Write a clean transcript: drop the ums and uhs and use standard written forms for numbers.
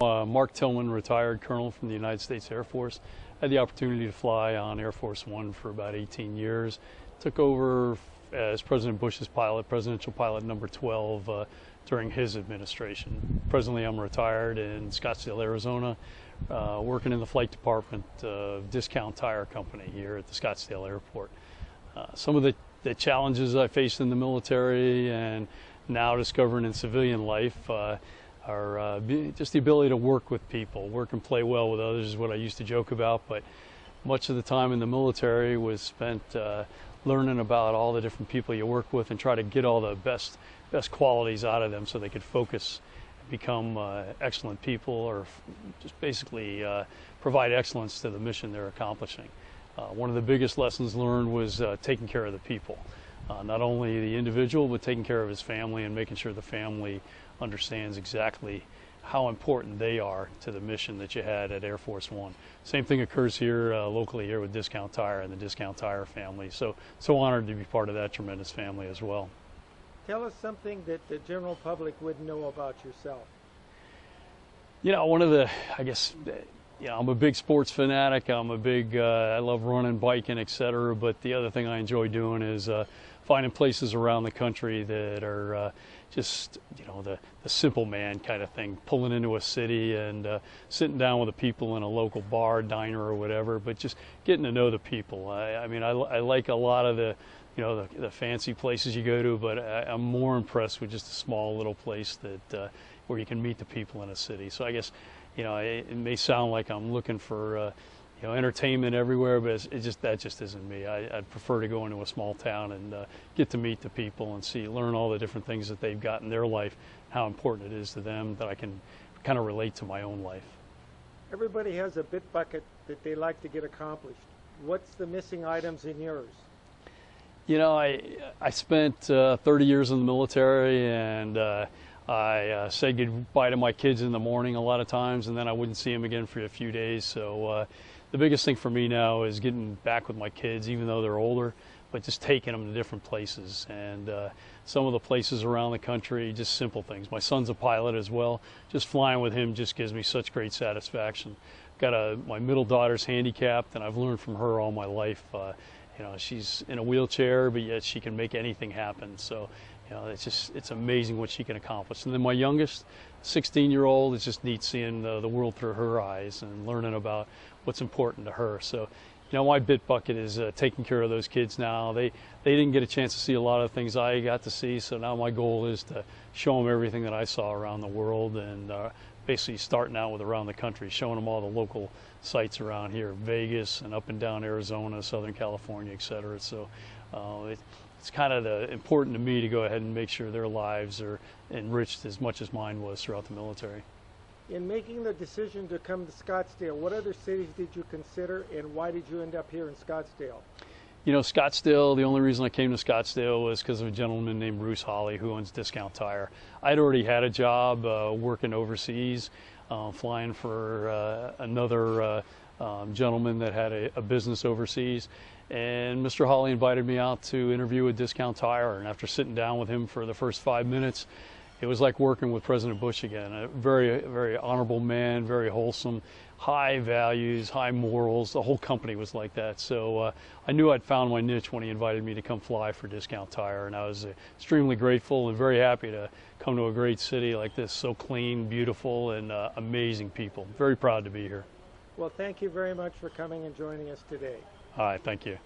Mark Tillman, retired colonel from the United States Air Force. Had the opportunity to fly on Air Force One for about 18 years. Took over as President Bush's pilot, presidential pilot number 12 during his administration. Presently, I'm retired in Scottsdale, Arizona, working in the flight department of Discount Tire Company here at the Scottsdale Airport. Some of the challenges I faced in the military and now discovering in civilian life are just the ability to work with people, work and play well with others is what I used to joke about, but much of the time in the military was spent learning about all the different people you work with and try to get all the best qualities out of them so they could focus and become excellent people, or just basically provide excellence to the mission they're accomplishing. One of the biggest lessons learned was taking care of the people. Not only the individual, but taking care of his family and making sure the family understands exactly how important they are to the mission that you had at Air Force One. Same thing occurs here locally here with Discount Tire and the Discount Tire family. So honored to be part of that tremendous family as well. Tell us something that the general public wouldn't know about yourself. You know, one of the, I guess, I'm a big sports fanatic. I love running, biking, etc. But the other thing I enjoy doing is finding places around the country that are just, the simple man kind of thing, pulling into a city and sitting down with the people in a local bar, diner, or whatever, but just getting to know the people. I like a lot of the fancy places you go to, but I'm more impressed with just a small little place that where you can meet the people in a city. So I guess, it may sound like I'm looking for entertainment everywhere, but that just isn't me. I'd prefer to go into a small town and get to meet the people and learn all the different things that they've got in their life, how important it is to them, that I can kind of relate to my own life. Everybody has a bit bucket that they like to get accomplished. What's the missing items in yours? I spent 30 years in the military, and I said goodbye to my kids in the morning a lot of times, and then I wouldn't see them again for a few days. So the biggest thing for me now is getting back with my kids, even though they're older, but just taking them to different places. And some of the places around the country, just simple things. My son's a pilot as well. Just flying with him just gives me such great satisfaction. My middle daughter's handicapped, and I've learned from her all my life. She's in a wheelchair, but yet she can make anything happen. So, it's amazing what she can accomplish. And then my youngest, 16-year-old, it's just neat seeing the world through her eyes and learning about what's important to her. So, my bit bucket is taking care of those kids now. They didn't get a chance to see a lot of things I got to see, so now my goal is to show them everything that I saw around the world, and basically starting out with around the country, showing them all the local sites around here, Vegas and up and down Arizona, Southern California, etc. So it's kind of important to me to go ahead and make sure their lives are enriched as much as mine was throughout the military. In making the decision to come to Scottsdale, what other cities did you consider, and why did you end up here in Scottsdale? Scottsdale, the only reason I came to Scottsdale was because of a gentleman named Bruce Hawley who owns Discount Tire. I'd already had a job working overseas, flying for another gentleman that had a business overseas. And Mr. Hawley invited me out to interview with Discount Tire, and after sitting down with him for the first 5 minutes, it was like working with President Bush again. A very, very honorable man, very wholesome, high values, high morals. The whole company was like that. So I knew I'd found my niche when he invited me to come fly for Discount Tire, and I was extremely grateful and very happy to come to a great city like this, so clean, beautiful, and amazing people. Very proud to be here. Well, thank you very much for coming and joining us today. All right, thank you.